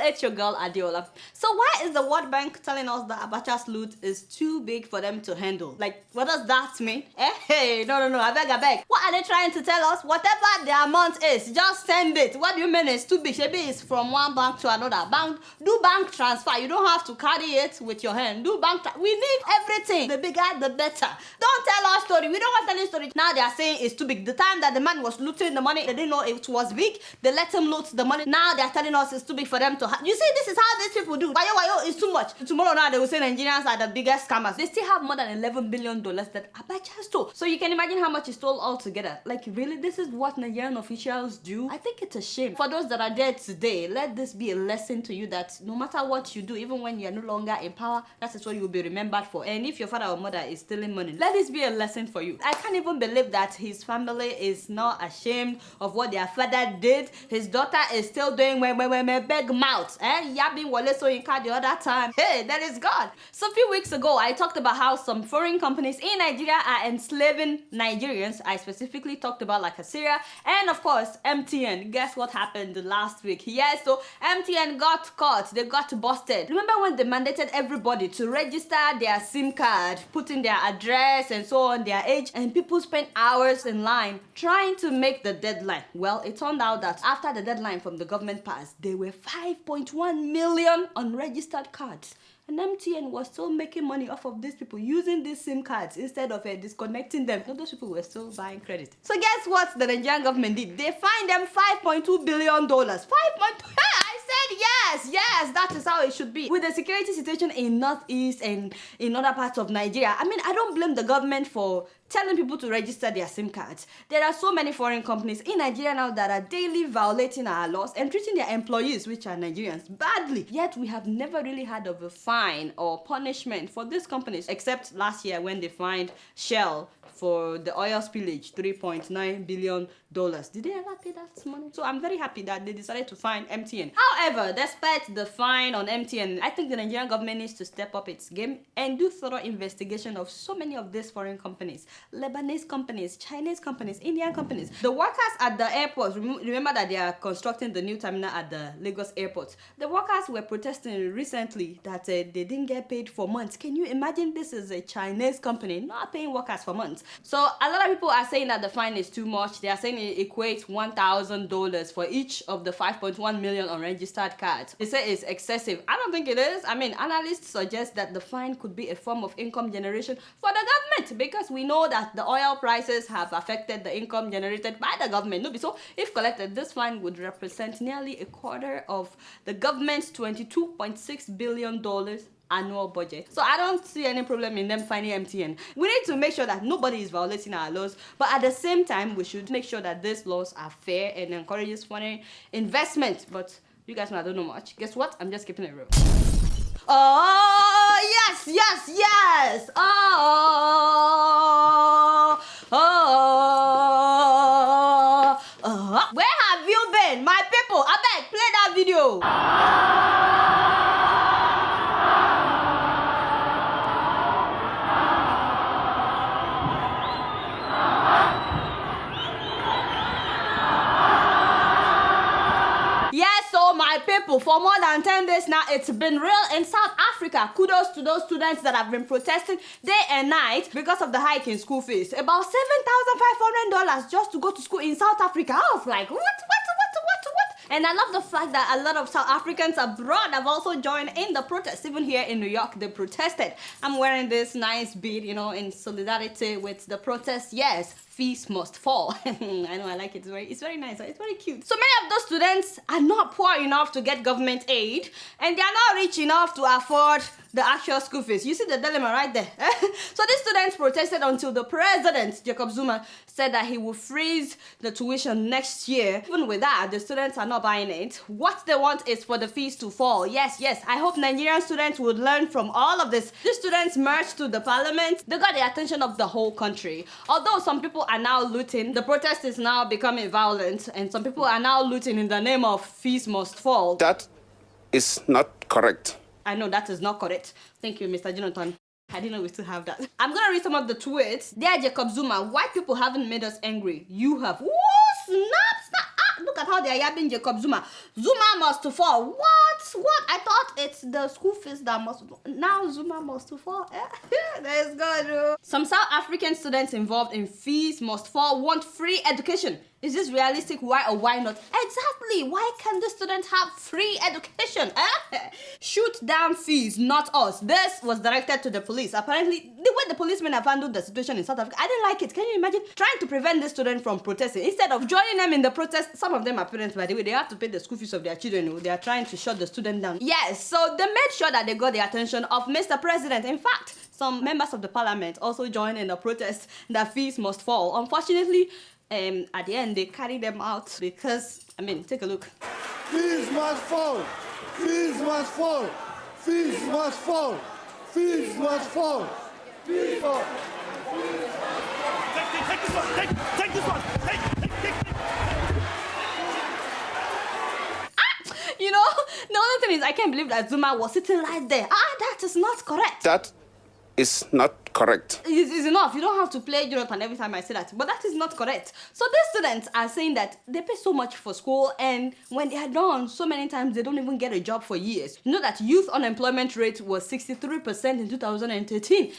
it's your girl Adeola. So why is the World Bank telling us that Abacha's loot is too big for them to handle? Like, what does that mean? Hey, no, I beg. What are they trying to tell us? Whatever the amount is, just send it. What do you mean it's too big? Maybe it's from one bank to another bank. Do bank transfer. You don't have to carry it with your hand. Do bank we need everything. The bigger, the better. Don't tell our story. We don't want to tell your story. Now they are saying it's too big. The time that the man was looting the money, they didn't know it was big. They let him loot the money. Now they are telling us it's too big for them to have. You see, this is how these people do. Wayo, it's too much. Tomorrow now they will say Nigerians are the biggest scammers. They still have more than $11 billion that Abacha stole. So you can imagine how much he stole altogether. Like, really, this is what Nigerian officials do? I think it's a shame. For those that are there today, let this be a lesson to you that no matter what you do, even when you're no longer in power, that is what you will be remembered for. And if your father or mother is stealing money, let this be a lesson for you. I can't even believe that his family is not ashamed of what their father did. His daughter is still doing big mouth. Yabbing Wale Soyinka the other time. Hey, that is God. So a few weeks ago, I talked about how some foreign companies in Nigeria are enslaving Nigerians. I specifically talked about like Syria and of course MTN. Guess what happened last week? Yes, so MTN got caught. They got busted. Remember when they mandated everybody to register their SIM card, put in their address and so on, their age, and people spent hours in line trying to make the deadline? Well, it turned out that after the deadline from the government passed, there were 5.1 million unregistered cards. And MTN was still making money off of these people using these SIM cards instead of disconnecting them. So those people were still buying credit. So guess what the Nigerian government did? They fined them $5.2 billion. 5.2. I said yes, that is how it should be. With the security situation in Northeast and in other parts of Nigeria, I mean, I don't blame the government for telling people to register their SIM cards. There are so many foreign companies in Nigeria now that are daily violating our laws and treating their employees, which are Nigerians, badly. Yet we have never really heard of a fine or punishment for these companies, except last year when they fined Shell for the oil spillage, $3.9 billion. Did they ever pay that money? So I'm very happy that they decided to fine MTN. However, despite the fine on MTN, I think the Nigerian government needs to step up its game and do thorough investigation of so many of these foreign companies. Lebanese companies, Chinese companies, Indian companies. The workers at the airports, remember that they are constructing the new terminal at the Lagos airport. The workers were protesting recently that they didn't get paid for months. Can you imagine? This is a Chinese company not paying workers for months. So a lot of people are saying that the fine is too much. They are saying it equates $1,000 for each of the 5.1 million unregistered cards. They say it's excessive. I don't think it is. I mean, analysts suggest that the fine could be a form of income generation for the government, because we know that the oil prices have affected the income generated by the government. So if collected, this fine would represent nearly a quarter of the government's $22.6 billion annual budget. So I don't see any problem in them finding MTN. We need to make sure that nobody is violating our laws, but at the same time, we should make sure that these laws are fair and encourages foreign investment. But you guys know I don't know much. Guess what? I'm just keeping it real. Oh, yes. Where have you been? My people, I beg, play that video. My people, for more than 10 days now, it's been real in South Africa. Kudos to those students that have been protesting day and night because of the hike in school fees. About $7,500 just to go to school in South Africa. I was like, what? And I love the fact that a lot of South Africans abroad have also joined in the protest. Even here in New York, they protested. I'm wearing this nice bead, in solidarity with the protest. Yes, fees must fall. I know, I like it. It's very nice. It's very cute. So many of those students are not poor enough to get government aid, and they are not rich enough to afford the actual school fees. You see the dilemma right there. So these students protested until the president, Jacob Zuma, said that he will freeze the tuition next year. Even with that, the students are not buying it. What they want is for the fees to fall. Yes. I hope Nigerian students would learn from all of this. These students marched to the parliament. They got the attention of the whole country. Although some people are now looting, the protest is now becoming violent, and some people are now looting in the name of fees must fall. That is not correct. I know that is not correct. Thank you, Mr. Jonathan. I didn't know we still have that. I'm gonna read some of the tweets. Dear Jacob Zuma, white people haven't made us angry. You have. Woo, snap. Look at how they are yabbing Jacob Zuma. Zuma must fall. What? What? I thought it's the school fees that must... Now Zuma must fall. Let's go. Some South African students involved in fees must fall want free education. Is this realistic? Why or why not? Exactly. Why can't the students have free education? Shoot down fees, not us. This was directed to the police. Apparently, the way the policemen have handled the situation in South Africa, I didn't like it. Can you imagine trying to prevent the students from protesting? Instead of joining them in the protest, some of them are parents, by the way, they have to pay the school fees of their children. They are trying to shut the student down. Yes, so they made sure that they got the attention of Mr. President. In fact, some members of the parliament also joined in the protest that fees must fall. Unfortunately, at the end, they carried them out because, take a look. Fees must fall. Fees must fall. Fees must fall. Fees must fall. Fees fall. Take this one. Take this one. Take. You know, the only thing is I can't believe that Zuma was sitting right there. That is not correct. That is not correct. It's enough. You don't have to play Jonathan every time I say that. But that is not correct. So these students are saying that they pay so much for school, and when they are done, so many times they don't even get a job for years. You know that youth unemployment rate was 63% in 2013.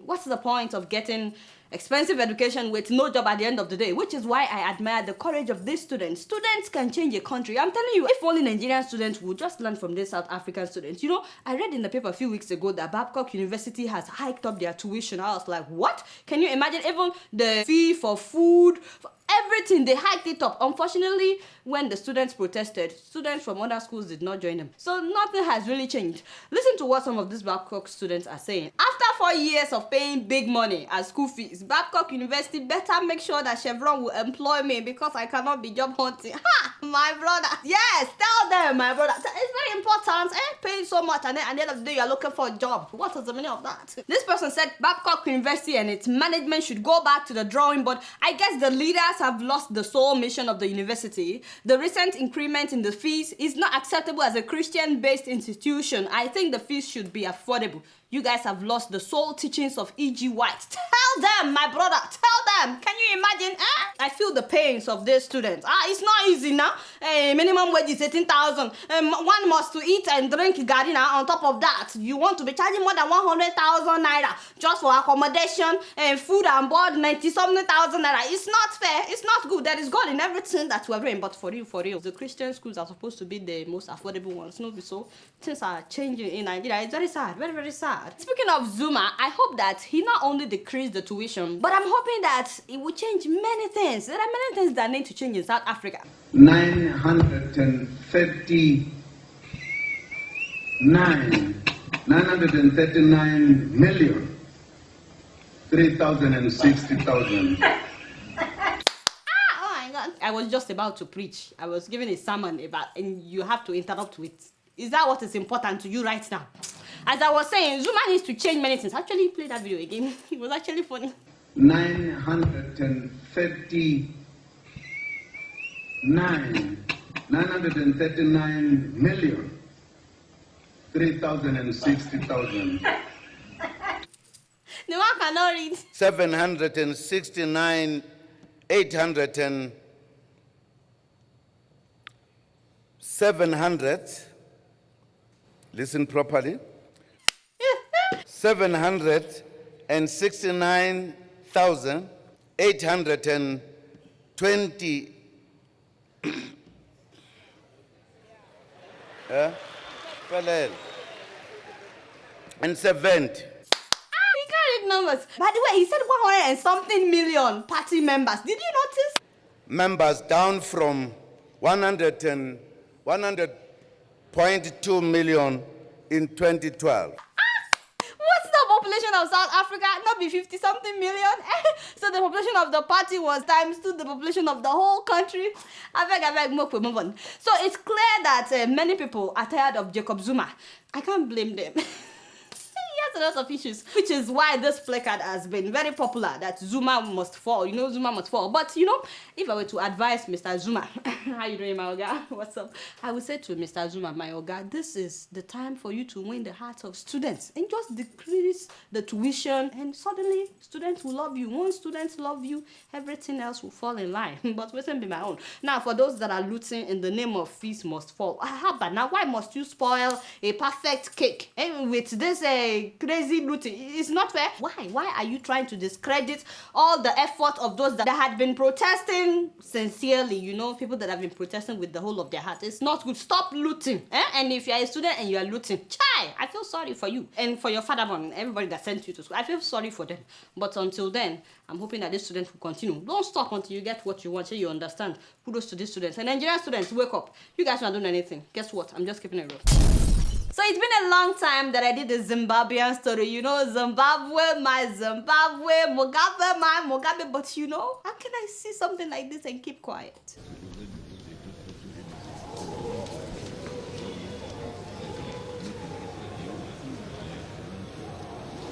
What's the point of getting expensive education with no job at the end of the day? Which is why I admire the courage of these students. Students can change a country. I'm telling you, if only Nigerian students would just learn from these South African students. You know, I read in the paper a few weeks ago that Babcock University has hiked up their tuition. I was like, what? Can you imagine? Even the fee for food, for everything, they hiked it up. Unfortunately, when the students protested, students from other schools did not join them. So nothing has really changed. Listen to what some of these Babcock students are saying. After 4 years of paying big money as school fees, Babcock University better make sure that Chevron will employ me because I cannot be job hunting. My brother. Yes, tell them, my brother. It's very important. Paying so much and then at the end of the day, you're looking for a job. What is the meaning of that? This person said Babcock University and its management should go back to the drawing board. I guess the leaders have lost the sole mission of the university. The recent increment in the fees is not acceptable as a Christian-based institution. I think the fees should be affordable. You guys have lost the sole teachings of E.G. White. Tell them, my brother, tell them. Can you imagine? I feel the pains of these students. It's not easy now. Minimum wage is 18,000. One must to eat and drink garina. On top of that, you want to be charging more than 100,000 naira just for accommodation and food and board, 90-something thousand naira. It's not fair. It's not good. There is God in everything that we're doing. But for real, the Christian schools are supposed to be the most affordable ones. No, so things are changing in Nigeria. It's very sad. Very, very sad. Speaking of Zuma, I hope that he not only decreased the tuition, but I'm hoping that it will change many things. There are many things that need to change in South Africa. 939 million 3,060,000. Oh my God. I was just about to preach. I was giving a sermon about, and you have to interrupt with, is that what is important to you right now? As I was saying, Zuma needs to change many things. Actually, play that video again. It was actually funny. 939 million 3,060,000. The one cannot read. 769 800 and 700. Listen properly. 769,820 and 70. He can't read numbers. By the way, he said 100 and something million party members. Did you notice? Members down from 100.2 million in 2012. What's the population of South Africa? Not be 50-something million? So the population of the party was times 2 the population of the whole country. I beg, move on. So it's clear that many people are tired of Jacob Zuma. I can't blame them. He has just a lot of issues, which is why this placard has been very popular, that Zuma must fall. You know, Zuma must fall. But, you know, if I were to advise Mr. Zuma, how you doing, my Oga? What's up? I would say to Mr. Zuma, my Oga, this is the time for you to win the hearts of students and just decrease the tuition, and suddenly students will love you. Once students love you, everything else will fall in line. But wouldn't be my own. Now, for those that are looting in the name of fees must fall, how about now? Why must you spoil a perfect cake with this crazy looting? It's not fair. Why are you trying to discredit all the effort of those that had been protesting sincerely? You know, people that have been protesting with the whole of their heart. It's not good. Stop looting. And if you are a student and you are looting, chai, I feel sorry for you and for your father and everybody that sent you to school. I feel sorry for them. But until then, I'm hoping that this student will continue. Don't stop until you get what you want, so you understand. Kudos to these students. And Nigerian students, wake up. You guys are not doing anything. Guess what? I'm just keeping it real. So it's been a long time that I did the Zimbabwean story. You know, Zimbabwe, my Zimbabwe, Mugabe, my Mugabe. But you know, how can I see something like this and keep quiet?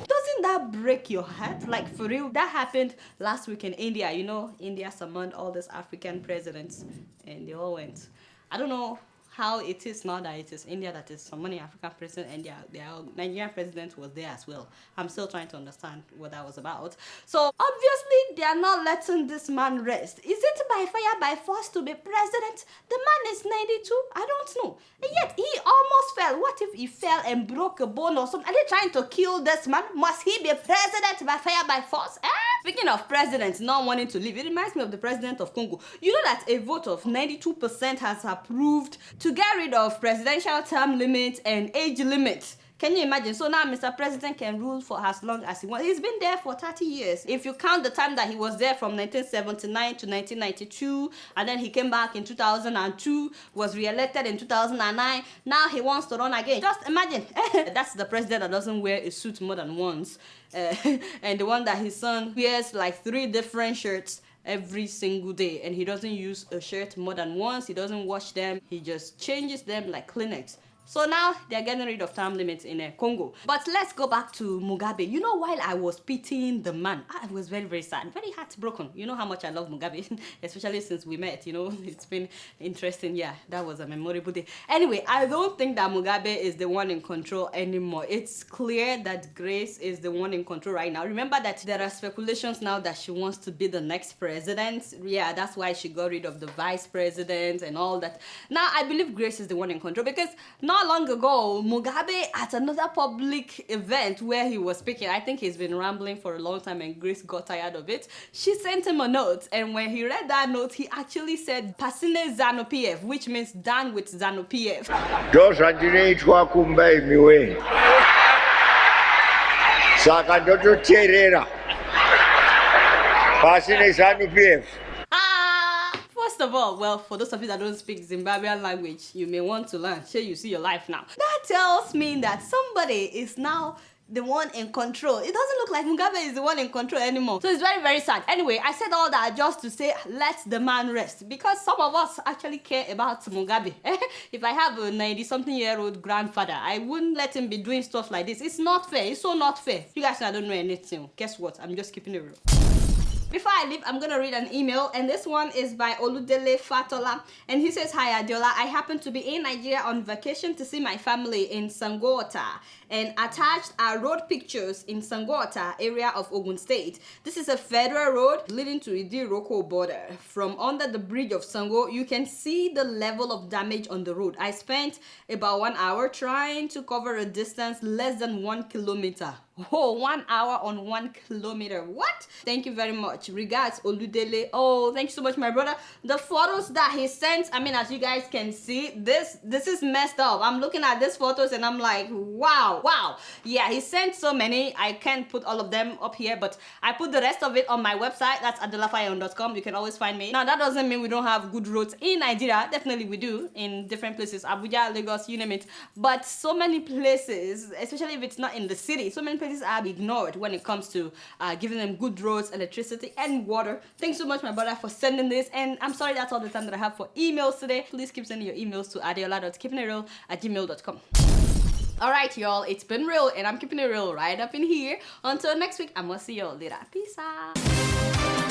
Doesn't that break your heart? Like, for real, that happened last week in India. You know, India summoned all these African presidents and they all went. I don't know how it is now that it is India that is summoning African president, and their Nigerian president was there as well. I'm still trying to understand what that was about. So obviously they are not letting this man rest. Is it by fire by force to be president? The man is 92. I don't know. And yet he almost fell. What if he fell and broke a bone or something? Are they trying to kill this man? Must he be president by fire by force? Speaking of presidents not wanting to leave, it reminds me of the president of Congo. You know that a vote of 92% has approved to get rid of presidential term limits and age limits. Can you imagine? So now Mr. President can rule for as long as he wants. He's been there for 30 years. If you count the time that he was there from 1979 to 1992, and then he came back in 2002, was re-elected in 2009, now he wants to run again. Just imagine. That's the president that doesn't wear a suit more than once. And the one that his son wears like 3 different shirts every single day, and he doesn't use a shirt more than once. He doesn't wash them. He just changes them like Kleenex. So now they're getting rid of term limits in Congo. But let's go back to Mugabe. You know, while I was pitying the man, I was very, very sad, very heartbroken. You know how much I love Mugabe, especially since we met, you know. It's been interesting. Yeah, that was a memorable day. Anyway, I don't think that Mugabe is the one in control anymore. It's clear that Grace is the one in control right now. Remember that there are speculations now that she wants to be the next president. Yeah, that's why she got rid of the vice president and all that. Now, I believe Grace is the one in control because not long ago, Mugabe at another public event where he was speaking, I think he's been rambling for a long time and Grace got tired of it. She sent him a note, and when he read that note, he actually said Pasine ZANU-PF, which means done with ZANU-PF. Pasine ZANU-PF. First of all, well, for those of you that don't speak Zimbabwean language, you may want to learn. Sure, you see your life now. That tells me that somebody is now the one in control. It doesn't look like Mugabe is the one in control anymore. So it's very, very sad. Anyway, I said all that just to say, let the man rest. Because some of us actually care about Mugabe. If I have a 90-something-year-old grandfather, I wouldn't let him be doing stuff like this. It's not fair. It's so not fair. You guys, I don't know anything. Guess what? I'm just keeping it real. Before I leave, I'm going to read an email, and this one is by Oludele Fatola, and he says, "Hi Adeola, I happen to be in Nigeria on vacation to see my family in Sangota, and attached are road pictures in Sangota area of Ogun State. This is a federal road leading to Idiroko border. From under the bridge of Sango, you can see the level of damage on the road. I spent about 1 hour trying to cover a distance less than 1 kilometer. Oh, 1 hour on 1 kilometer. What? Thank you very much. Regards, Oludele. Oh, thank you so much, my brother. The photos that he sent, I mean, as you guys can see, this is messed up. I'm looking at these photos and I'm like, wow. Yeah, he sent so many. I can't put all of them up here, but I put the rest of it on my website. That's adelafire.com. You can always find me. Now, that doesn't mean we don't have good roads in Nigeria. Definitely we do in different places. Abuja, Lagos, you name it. But so many places, especially if it's not in the city, so many places are ignored when it comes to giving them good roads, electricity, and water. Thanks so much, my brother, for sending this. And I'm sorry that's all the time that I have for emails today. Please keep sending your emails to adeola.keepingitreal@gmail.com. Alright, y'all, it's been real, and I'm keeping it real right up in here. Until next week, I'm gonna see y'all later. Peace out.